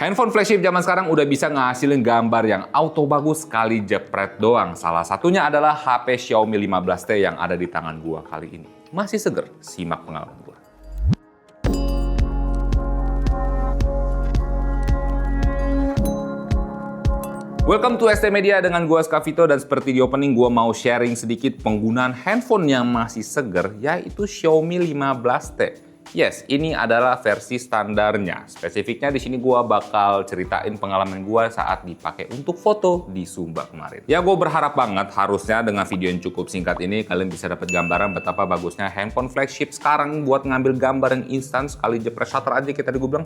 Handphone flagship zaman sekarang udah bisa ngasilin gambar yang auto bagus sekali jepret doang. Salah satunya adalah HP Xiaomi 15T yang ada di tangan gua kali ini. Masih seger, simak pengalaman gua. Welcome to ST Media dengan gua Skavito, dan seperti di opening gua mau sharing sedikit penggunaan handphone yang masih seger, yaitu Xiaomi 15T. Yes, ini adalah versi standarnya. Spesifiknya di sini gua bakal ceritain pengalaman gua saat dipakai untuk foto di Sumba kemarin. Ya, gue berharap banget harusnya dengan video yang cukup singkat ini kalian bisa dapat gambaran betapa bagusnya handphone flagship sekarang buat ngambil gambar yang instan, sekali jepret shutter aja kita gue bilang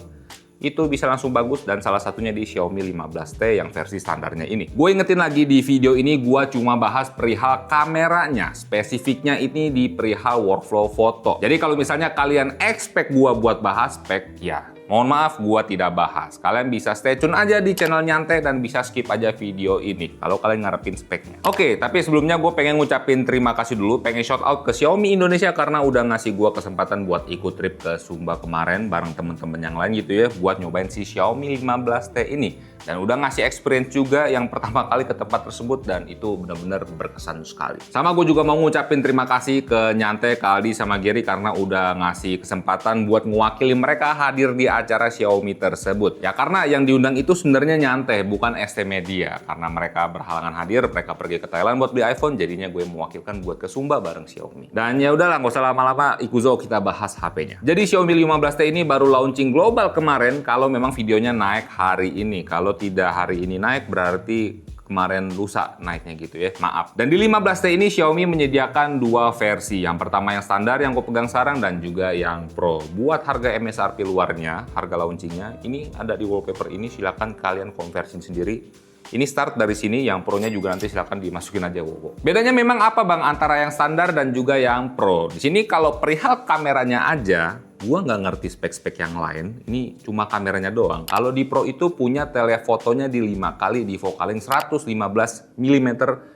itu bisa langsung bagus, dan salah satunya di Xiaomi 15T yang versi standarnya ini. Gue ingetin lagi, di video ini gue cuma bahas perihal kameranya, spesifiknya ini di perihal workflow foto. Jadi kalau misalnya kalian expect gue buat bahas spek, ya mohon maaf, gue tidak bahas. Kalian bisa stay tune aja di channel nyantai dan bisa skip aja video ini kalau kalian ngarepin speknya. Oke, tapi sebelumnya gue pengen ngucapin terima kasih dulu, pengen shout out ke Xiaomi Indonesia karena udah ngasih gue kesempatan buat ikut trip ke Sumba kemarin bareng temen-temen yang lain gitu ya, buat nyobain si Xiaomi 15T ini. Dan udah ngasih experience juga yang pertama kali ke tempat tersebut, dan itu benar-benar berkesan sekali. Sama gue juga mau ngucapin terima kasih ke Nyantai, Kaldi, sama Gary karena udah ngasih kesempatan buat ngewakili mereka hadir di acara Xiaomi tersebut. Ya karena yang diundang itu sebenarnya Nyantai, bukan ST Media. Karena mereka berhalangan hadir, mereka pergi ke Thailand buat beli iPhone, jadinya gue mewakilkan buat ke Sumba bareng Xiaomi. Dan ya udahlah, nggak usah lama-lama, ikuzo kita bahas HP-nya. Jadi Xiaomi 15T ini baru launching global kemarin, kalau memang videonya naik hari ini. Kalau tidak hari ini naik, berarti kemarin lusa naiknya gitu ya, maaf. Dan di 15T ini Xiaomi menyediakan dua versi. Yang pertama yang standar yang gue pegang sekarang, dan juga yang Pro. Buat harga MSRP luarnya, harga launchingnya, ini ada di wallpaper ini, silahkan kalian konversin sendiri. Ini start dari sini, yang Pro-nya juga nanti silahkan dimasukin aja. Bedanya memang apa bang antara yang standar dan juga yang Pro? Di sini kalau perihal kameranya aja, gua nggak ngerti spek-spek yang lain. Ini cuma kameranya doang. Kalau di Pro itu punya telefotonya di 5 kali di focalink 115 mm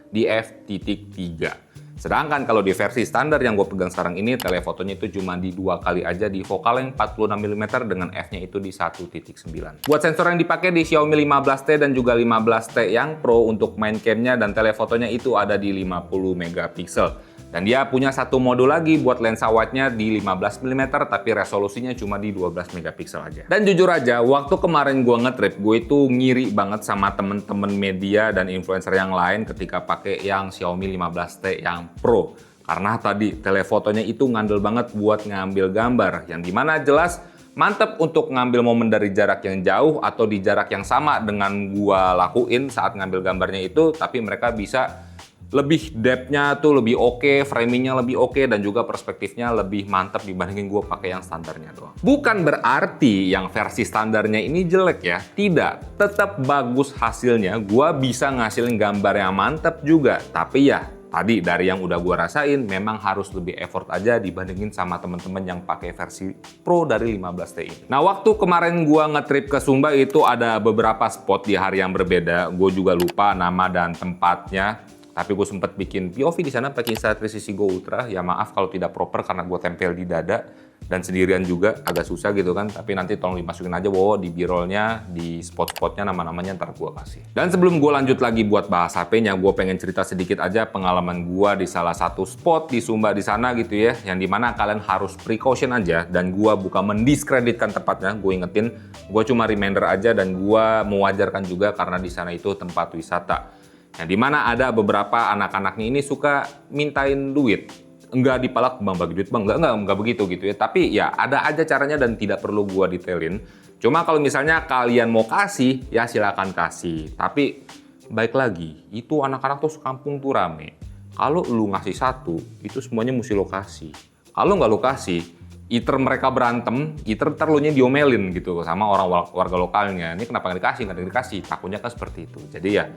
di f.3. Sedangkan kalau di versi standar yang gue pegang sekarang ini, telefotonya itu cuma di 2 kali aja di focalink 46 mm dengan f-nya itu di 1.9. Buat sensor yang dipakai di Xiaomi 15T dan juga 15T yang Pro, untuk main cam-nya dan telefotonya itu ada di 50 megapiksel. Dan dia punya satu mode lagi buat lensa wide-nya di 15 mm, tapi resolusinya cuma di 12 megapiksel aja. Dan jujur aja, waktu kemarin gue nge-trip, gue itu ngiri banget sama temen-temen media dan influencer yang lain ketika pakai yang Xiaomi 15T yang Pro. Karena tadi telefotonya itu ngandel banget buat ngambil gambar, yang dimana jelas mantep untuk ngambil momen dari jarak yang jauh atau di jarak yang sama dengan gua lakuin saat ngambil gambarnya itu, tapi mereka bisa lebih depth-nya tuh lebih oke, framingnya lebih oke, dan juga perspektifnya lebih mantap dibandingin gue pakai yang standarnya doang. Bukan berarti yang versi standarnya ini jelek ya, tidak. Tetap bagus hasilnya, gue bisa ngasilin gambar yang mantap juga. Tapi ya, tadi dari yang udah gue rasain, memang harus lebih effort aja dibandingin sama temen-temen yang pakai versi Pro dari 15T ini. Nah, waktu kemarin gue nge-trip ke Sumba itu ada beberapa spot di hari yang berbeda. Gue juga lupa nama dan tempatnya. Tapi gue sempet bikin POV di sana pakai Insta360 Go Ultra. Ya maaf kalau tidak proper karena gue tempel di dada dan sendirian juga agak susah gitu kan. Tapi nanti tolong dimasukin aja di B-rollnya, di spot-spotnya, nama-namanya ntar gue kasih. Dan sebelum gue lanjut lagi buat bahas HP-nya, gue pengen cerita sedikit aja pengalaman gue di salah satu spot di Sumba di sana gitu ya, yang dimana kalian harus precaution aja. Dan gue bukan mendiskreditkan tempatnya, gue ingetin, gue cuma reminder aja, dan gue mewajarkan juga karena di sana itu tempat wisata. Yang dimana ada beberapa anak-anaknya ini suka mintain duit. Enggak dipalak, bang bagi duit bang, enggak begitu gitu ya. Tapi ya ada aja caranya dan tidak perlu gua detailin. Cuma kalau misalnya kalian mau kasih, ya silakan kasih. Tapi baik lagi, itu anak-anak tuh sekampung tuh rame. Kalau lu ngasih satu, itu semuanya mesti lo kasih. Kalau nggak lo kasih, either mereka berantem, either ntar lu nya diomelin gitu sama orang warga lokalnya. Ini kenapa nggak dikasih? Takutnya kan seperti itu. Jadi ya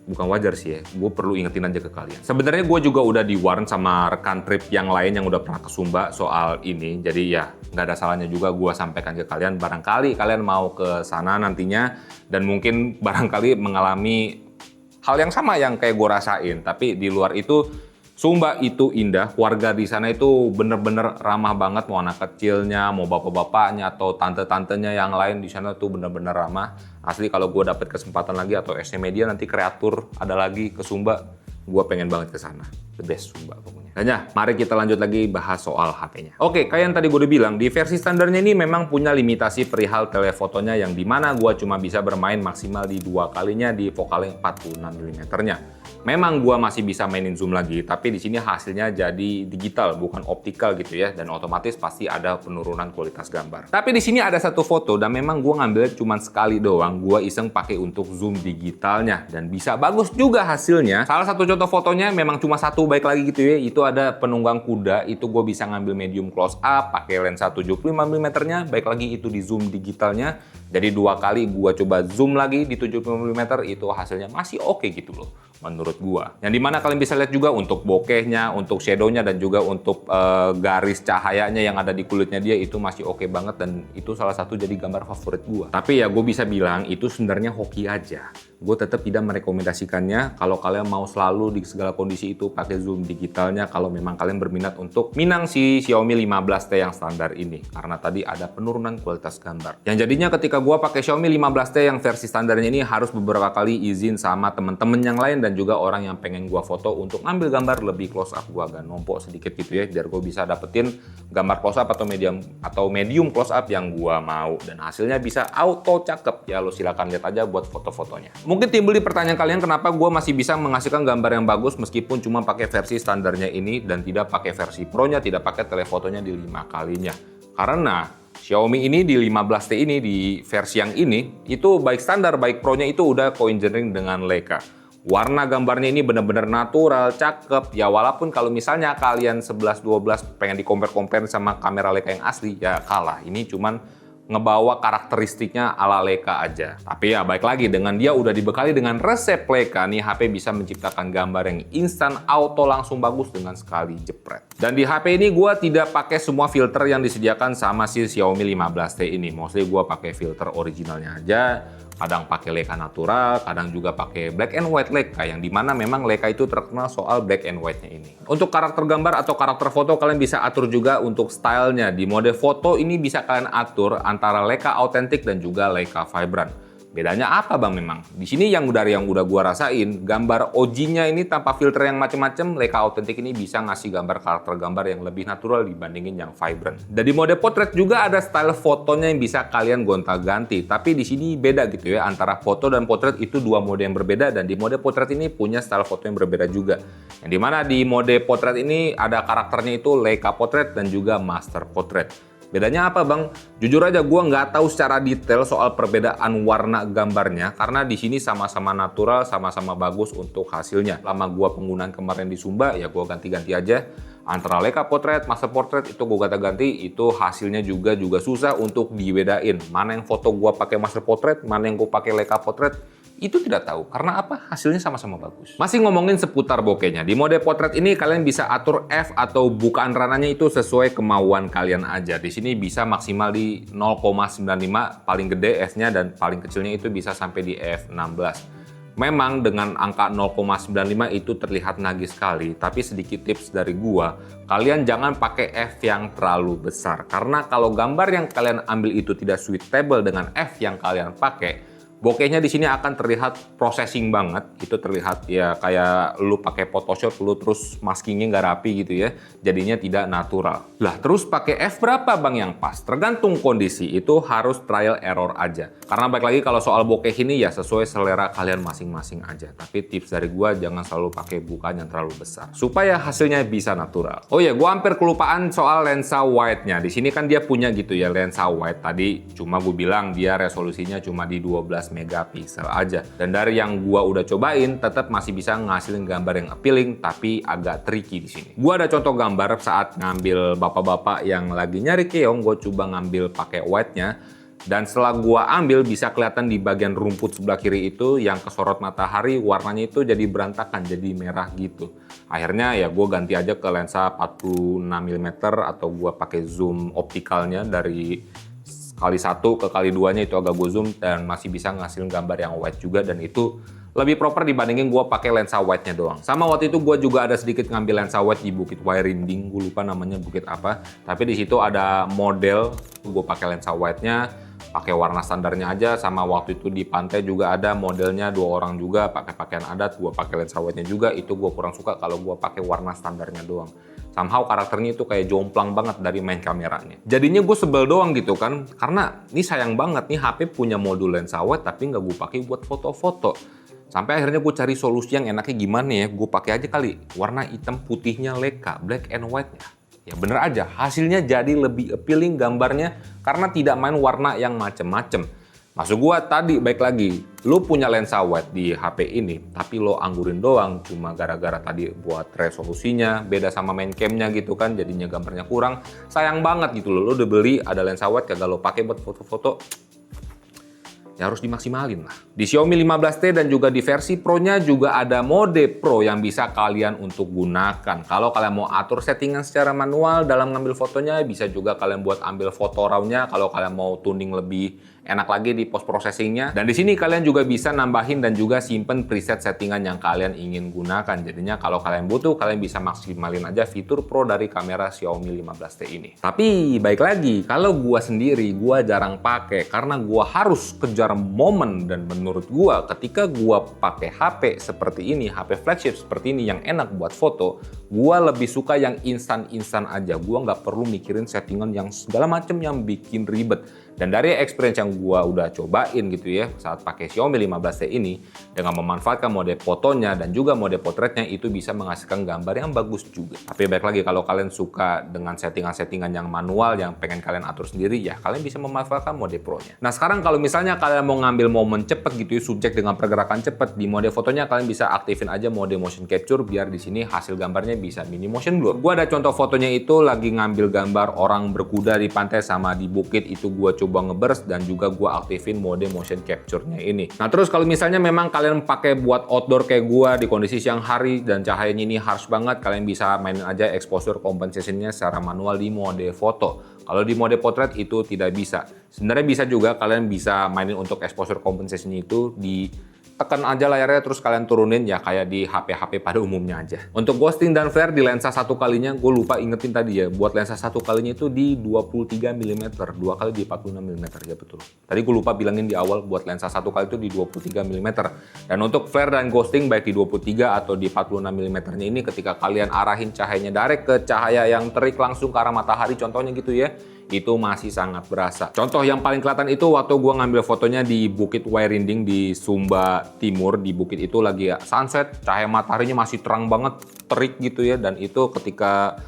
bukan wajar sih ya, gue perlu ingetin aja ke kalian. Sebenarnya gue juga udah di-warn sama rekan trip yang lain yang udah pernah ke Sumba soal ini, jadi ya nggak ada salahnya juga gue sampaikan ke kalian, barangkali kalian mau ke sana nantinya, dan mungkin barangkali mengalami hal yang sama yang kayak gue rasain. Tapi di luar itu, Sumba itu indah, warga di sana itu bener-bener ramah banget, mau anak kecilnya, mau bapak-bapaknya, atau tante-tantenya yang lain di sana tuh bener-bener ramah. Asli kalau gue dapet kesempatan lagi atau SM Media nanti kreatur ada lagi ke Sumba, gue pengen banget ke sana. The best Sumba pokoknya. Dan ya, mari kita lanjut lagi bahas soal HP-nya. Oke, kayak yang tadi gue udah bilang, di versi standarnya ini memang punya limitasi perihal telefotonya yang dimana gue cuma bisa bermain maksimal di 2 kalinya di focal length 46 mm-nya. Memang gua masih bisa mainin zoom lagi, tapi di sini hasilnya jadi digital, bukan optikal gitu ya, dan otomatis pasti ada penurunan kualitas gambar. Tapi di sini ada satu foto dan memang gua ngambilnya cuma sekali doang, gua iseng pakai untuk zoom digitalnya dan bisa bagus juga hasilnya. Salah satu contoh fotonya memang cuma satu, baik lagi gitu ya, itu ada penunggang kuda, itu gua bisa ngambil medium close up pakai lensa 75 mm-nya, baik lagi itu di zoom digitalnya. Jadi 2 kali gua coba zoom lagi di 75 mm, itu hasilnya masih oke gitu loh menurut gua. Yang dimana kalian bisa lihat juga untuk bokehnya, untuk shadownya, dan juga untuk garis cahayanya yang ada di kulitnya dia itu masih oke banget, dan itu salah satu jadi gambar favorit gua. Tapi ya gue bisa bilang itu sebenarnya hoki aja. Gue tetap tidak merekomendasikannya kalau kalian mau selalu di segala kondisi itu pakai zoom digitalnya kalau memang kalian berminat untuk minang si Xiaomi 15T yang standar ini, karena tadi ada penurunan kualitas gambar. Yang jadinya ketika gue pakai Xiaomi 15T yang versi standarnya ini harus beberapa kali izin sama temen-temen yang lain dan juga orang yang pengen gue foto untuk ngambil gambar lebih close up. Gue agak nombok sedikit gitu ya biar gue bisa dapetin gambar close up atau medium close up yang gue mau, dan hasilnya bisa auto cakep ya. Lo silakan lihat aja buat foto-fotonya. Mungkin timbul di pertanyaan kalian kenapa gue masih bisa menghasilkan gambar yang bagus meskipun cuma pakai versi standarnya ini dan tidak pakai versi Pro-nya, tidak pakai telefotonya di 5 kalinya. Karena Xiaomi ini di 15T ini, di versi yang ini, itu baik standar, baik Pro-nya itu udah co-engineering dengan Leica. Warna gambarnya ini benar-benar natural, cakep. Ya walaupun kalau misalnya kalian 11-12 pengen di-compare sama kamera Leica yang asli, ya kalah. Ini cuman ngebawa karakteristiknya ala Leica aja. Tapi ya baik lagi, dengan dia udah dibekali dengan resep Leica, nih HP bisa menciptakan gambar yang instan, auto langsung bagus dengan sekali jepret. Dan di HP ini gue tidak pakai semua filter yang disediakan sama si Xiaomi 15T ini. Mostly gue pakai filter originalnya aja. Kadang pakai Leica natural, kadang juga pakai black and white Leica, yang dimana memang Leica itu terkenal soal black and white-nya ini. Untuk karakter gambar atau karakter foto kalian bisa atur juga untuk stylenya. Di mode foto ini bisa kalian atur antara Leica Authentic dan juga Leica Vibrant. Bedanya apa bang memang? Di sini yang udah gua rasain, gambar OG-nya ini tanpa filter yang macem-macem, Leica Authentic ini bisa ngasih gambar karakter gambar yang lebih natural dibandingin yang vibrant. Dan di mode portrait juga ada style fotonya yang bisa kalian gonta-ganti. Tapi di sini beda gitu ya, antara foto dan portrait itu 2 mode yang berbeda, dan di mode portrait ini punya style foto yang berbeda juga. Yang dimana di mode portrait ini ada karakternya itu Leica Portrait dan juga Master Portrait. Bedanya apa bang? Jujur aja gue nggak tahu secara detail soal perbedaan warna gambarnya, karena di sini sama-sama natural, sama-sama bagus untuk hasilnya. Lama gue penggunaan kemarin di Sumba, ya gue ganti-ganti aja. Antara Leica Portrait, Master Portrait itu gue ganti-ganti, itu hasilnya juga susah untuk dibedain. Mana yang foto gue pakai Master Portrait, mana yang gue pakai Leica Portrait. Itu tidak tahu, karena apa? Hasilnya sama-sama bagus. Masih ngomongin seputar bokehnya, di mode portrait ini kalian bisa atur F atau bukaan rananya itu sesuai kemauan kalian aja. Di sini bisa maksimal di 0,95 paling gede F-nya, dan paling kecilnya itu bisa sampai di F16. Memang dengan angka 0,95 itu terlihat nagih sekali, tapi sedikit tips dari gua, kalian jangan pakai F yang terlalu besar. Karena kalau gambar yang kalian ambil itu tidak suitable dengan F yang kalian pakai, bokehnya di sini akan terlihat processing banget. Itu terlihat ya kayak lu pakai Photoshop lu terus maskingnya nggak rapi gitu ya. Jadinya tidak natural. Lah terus pakai F berapa bang yang pas? Tergantung kondisi, itu harus trial error aja. Karena baik lagi kalau soal bokeh ini ya sesuai selera kalian masing-masing aja. Tapi tips dari gua jangan selalu pakai bukaan yang terlalu besar supaya hasilnya bisa natural. Oh ya, gua hampir kelupaan soal lensa wide-nya. Di sini kan dia punya gitu ya lensa wide. Tadi cuma gue bilang dia resolusinya cuma di 12 megapiksel aja, dan dari yang gua udah cobain tetap masih bisa ngasilin gambar yang appealing tapi agak tricky di sini. Gua ada contoh gambar saat ngambil bapak-bapak yang lagi nyari keong, gua coba ngambil pakai wide-nya, dan setelah gua ambil bisa kelihatan di bagian rumput sebelah kiri itu yang kesorot matahari warnanya itu jadi berantakan, jadi merah gitu. Akhirnya ya gua ganti aja ke lensa 46 mm atau gua pakai zoom optikalnya dari kali 1 ke kali 2-nya itu agak gue zoom, dan masih bisa ngasilin gambar yang wide juga, dan itu lebih proper dibandingin gue pakai lensa wide-nya doang. Sama waktu itu gue juga ada sedikit ngambil lensa wide di Bukit Wairinding, gue lupa namanya bukit apa. Tapi di situ ada model, gue pakai lensa wide-nya, pakai warna standarnya aja. Sama waktu itu di pantai juga ada modelnya 2 orang juga pakai pakaian adat, gue pakai lensa wide-nya juga. Itu gue kurang suka kalau gue pakai warna standarnya doang. Somehow karakternya itu kayak jomplang banget dari main kameranya. Jadinya gue sebel doang gitu kan, karena ini sayang banget nih HP punya modul lensa wide tapi nggak gue pakai buat foto-foto. Sampai akhirnya gue cari solusi yang enaknya gimana ya, gue pakai aja kali warna hitam putihnya Leica, black and white-nya. Ya bener aja, hasilnya jadi lebih appealing gambarnya karena tidak main warna yang macem-macem. Maksud gua tadi, baik lagi, lu punya lensa wide di HP ini, tapi lo anggurin doang, cuma gara-gara tadi buat resolusinya, beda sama main cam-nya gitu kan, jadinya gambarnya kurang. Sayang banget gitu loh, lo udah beli, ada lensa wide, kagak lo pakai buat foto-foto, ya harus dimaksimalin lah. Di Xiaomi 15T dan juga di versi Pro-nya juga ada mode Pro yang bisa kalian untuk gunakan. Kalau kalian mau atur settingan secara manual dalam ngambil fotonya, bisa juga kalian buat ambil foto RAW-nya kalau kalian mau tuning lebih enak lagi di post processing-nya. Dan di sini kalian juga bisa nambahin dan juga simpen preset settingan yang kalian ingin gunakan. Jadinya kalau kalian butuh, kalian bisa maksimalin aja fitur Pro dari kamera Xiaomi 15T ini. Tapi baik lagi, kalau gua sendiri, gua jarang pakai karena gua harus kejar momen, dan menurut gua ketika gua pakai HP seperti ini, HP flagship seperti ini yang enak buat foto, gua lebih suka yang instan-instan aja. Gua nggak perlu mikirin settingan yang segala macem yang bikin ribet. Dan dari experience yang gua udah cobain gitu ya saat pakai Xiaomi 15T ini, dengan memanfaatkan mode fotonya dan juga mode potretnya, itu bisa menghasilkan gambar yang bagus juga. Tapi baik lagi, kalau kalian suka dengan settingan-settingan yang manual yang pengen kalian atur sendiri, ya kalian bisa memanfaatkan mode Pro-nya. Nah sekarang kalau misalnya kalian mau ngambil momen cepet gitu ya, subjek dengan pergerakan cepet, di mode fotonya kalian bisa aktifin aja mode motion capture biar di sini hasil gambarnya bisa mini motion blur. Gua ada contoh fotonya itu lagi ngambil gambar orang berkuda di pantai sama di bukit, itu gua coba ngeburst dan juga gue aktifin mode motion capture-nya ini. Nah terus kalau misalnya memang kalian pakai buat outdoor kayak gue di kondisi siang hari dan cahayanya ini harsh banget, kalian bisa mainin aja exposure compensation-nya secara manual di mode foto. Kalau di mode potret itu tidak bisa. Sebenarnya bisa juga, kalian bisa mainin untuk exposure compensation itu di tekan aja layarnya terus kalian turunin ya kayak di HP-HP pada umumnya aja. Untuk ghosting dan flare di lensa satu kalinya, gue lupa ingetin tadi ya, buat lensa satu kalinya itu di 23 mm, 2 kali di 46 mm ya betul. Tadi gue lupa bilangin di awal buat lensa satu kali itu di 23 mm. Dan untuk flare dan ghosting baik di 23 atau di 46 mm-nya ini, ketika kalian arahin cahayanya direct ke cahaya yang terik langsung ke arah matahari contohnya gitu ya, itu masih sangat berasa. Contoh yang paling kelihatan itu waktu gua ngambil fotonya di Bukit Wairinding di Sumba Timur. Di bukit itu lagi sunset, cahaya mataharinya masih terang banget, terik gitu ya, dan itu ketika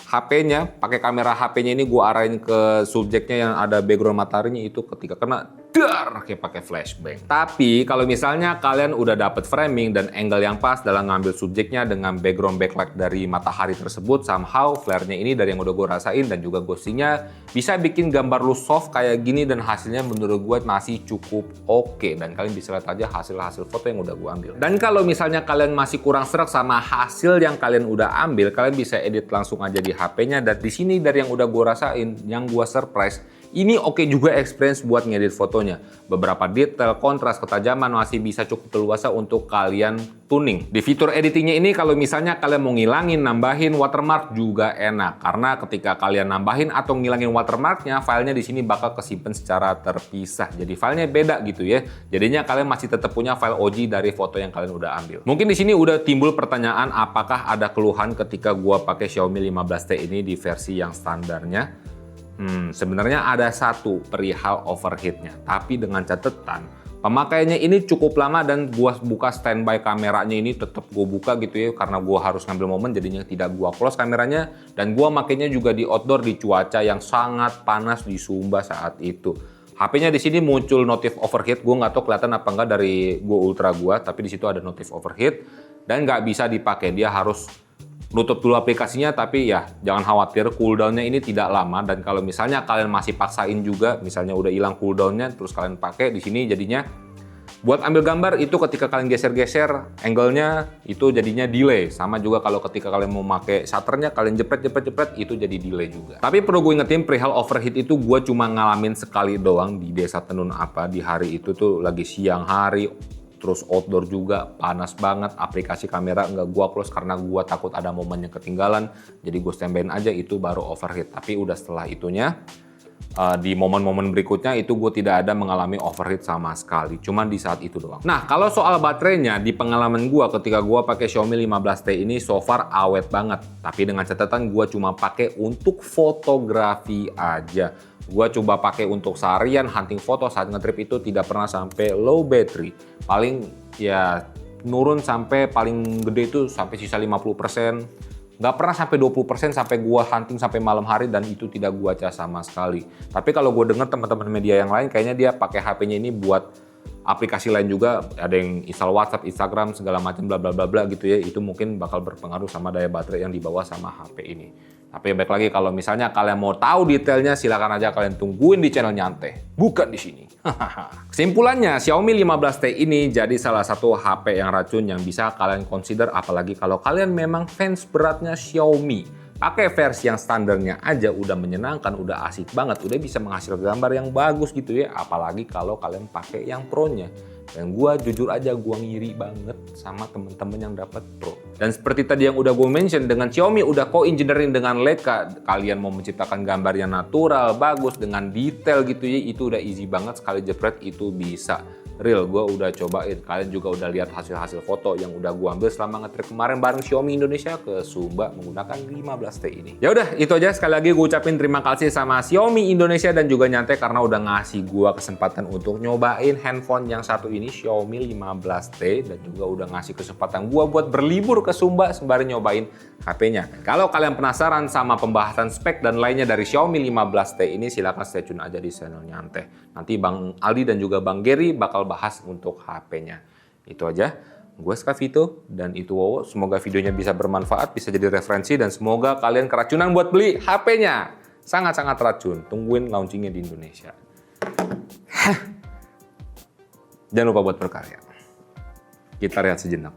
HP-nya, pakai kamera HP-nya ini gua arahin ke subjeknya yang ada background mataharinya, itu ketika kena dar kayak pakai flashbang. Tapi kalau misalnya kalian udah dapet framing dan angle yang pas dalam ngambil subjeknya dengan background backlight dari matahari tersebut, somehow flare-nya ini dari yang udah gue rasain dan juga ghosting-nya bisa bikin gambar lu soft kayak gini, dan hasilnya menurut gue masih cukup oke. Dan kalian bisa lihat aja hasil foto yang udah gue ambil. Dan kalau misalnya kalian masih kurang sreg sama hasil yang kalian udah ambil, kalian bisa edit langsung aja di HP-nya. Dan di sini dari yang udah gue rasain, yang gue surprise, ini oke juga experience buat ngedit fotonya. Beberapa detail, kontras, ketajaman masih bisa cukup leluasa untuk kalian tuning. Di fitur editingnya ini kalau misalnya kalian mau ngilangin, nambahin watermark juga enak. Karena ketika kalian nambahin atau ngilangin watermarknya, filenya di sini bakal kesimpan secara terpisah. Jadi filenya beda gitu ya. Jadinya kalian masih tetap punya file OG dari foto yang kalian udah ambil. Mungkin di sini udah timbul pertanyaan, apakah ada keluhan ketika gua pakai Xiaomi 15T ini di versi yang standarnya? Sebenarnya ada satu perihal overheatnya, tapi dengan catatan pemakaiannya ini cukup lama, dan gua buka standby kameranya ini tetap gua buka gitu ya, karena gua harus ngambil momen, jadinya tidak gua close kameranya. Dan gua makainya juga di outdoor di cuaca yang sangat panas di Sumba saat itu. HP-nya di sini muncul notif overheat, gua nggak tahu kelihatan apa enggak dari Go Ultra gua, tapi di situ ada notif overheat dan nggak bisa dipakai, dia harus nutup dulu aplikasinya. Tapi ya jangan khawatir, cooldownnya ini tidak lama. Dan kalau misalnya kalian masih paksain juga, misalnya udah hilang cooldownnya terus kalian pakai di sini, jadinya buat ambil gambar itu ketika kalian geser-geser angle-nya itu jadinya delay. Sama juga kalau ketika kalian mau pakai shutternya, kalian jepret itu jadi delay juga. Tapi perlu gue ingetin, perihal overheat itu gue cuma ngalamin sekali doang di Desa Tenun Apa. Di hari itu tuh lagi siang hari, terus outdoor juga, panas banget, aplikasi kamera nggak gua close karena gua takut ada momen yang ketinggalan, jadi gue standby aja, itu baru overheat. Tapi udah setelah itunya, di momen-momen berikutnya itu gue tidak ada mengalami overheat sama sekali, cuman di saat itu doang. Nah, kalau soal baterainya, di pengalaman gue ketika gue pakai Xiaomi 15T ini so far awet banget. Tapi dengan catatan gue cuma pakai untuk fotografi aja. Gue coba pakai untuk seharian hunting foto saat ngetrip itu tidak pernah sampai low battery. Paling ya nurun sampai paling gede itu sampai sisa 50%. Nggak pernah sampai 20% sampai gua hunting sampai malam hari dan itu tidak gua cas sama sekali. Tapi kalau gua dengar teman-teman media yang lain kayaknya dia pakai HP-nya ini buat aplikasi lain juga, ada yang install WhatsApp, Instagram, segala macam bla bla bla bla gitu ya. Itu mungkin bakal berpengaruh sama daya baterai yang dibawa sama HP ini. Tapi baik lagi kalau misalnya kalian mau tahu detailnya silakan aja kalian tungguin di channel Nyantai, bukan di sini. Kesimpulannya, Xiaomi 15T ini jadi salah satu HP yang racun yang bisa kalian consider, apalagi kalau kalian memang fans beratnya Xiaomi. Pakai versi yang standarnya aja udah menyenangkan, udah asik banget, udah bisa menghasilkan gambar yang bagus gitu ya. Apalagi kalau kalian pakai yang Pro-nya. Dan gua jujur aja gua ngiri banget sama temen-temen yang dapat Pro. Dan seperti tadi yang udah gue mention, dengan Xiaomi udah co-engineering dengan Leica, kalian mau menciptakan gambar yang natural, bagus, dengan detail gitu ya, itu udah easy banget, sekali jepret itu bisa. Real, gue udah cobain. Kalian juga udah lihat hasil-hasil foto yang udah gue ambil selama nge-trip kemarin bareng Xiaomi Indonesia ke Sumba menggunakan 15T ini. Ya udah, itu aja. Sekali lagi gue ucapin terima kasih sama Xiaomi Indonesia dan juga Nyantai karena udah ngasih gue kesempatan untuk nyobain handphone yang satu ini, Xiaomi 15T, dan juga udah ngasih kesempatan gue buat berlibur ke Sumba sembari nyobain HP-nya. Kalau kalian penasaran sama pembahasan spek dan lainnya dari Xiaomi 15T ini, silahkan stay tune aja di channel Nyantai. Nanti Bang Aldi dan juga Bang Gary bakal bahas untuk HP-nya. Itu aja. Gue Skavito dan itu Wowo. Semoga videonya bisa bermanfaat, bisa jadi referensi, dan semoga kalian keracunan buat beli HP-nya. Sangat-sangat racun. Tungguin launchingnya di Indonesia. Jangan lupa buat berkarya. Kita rehat sejenak.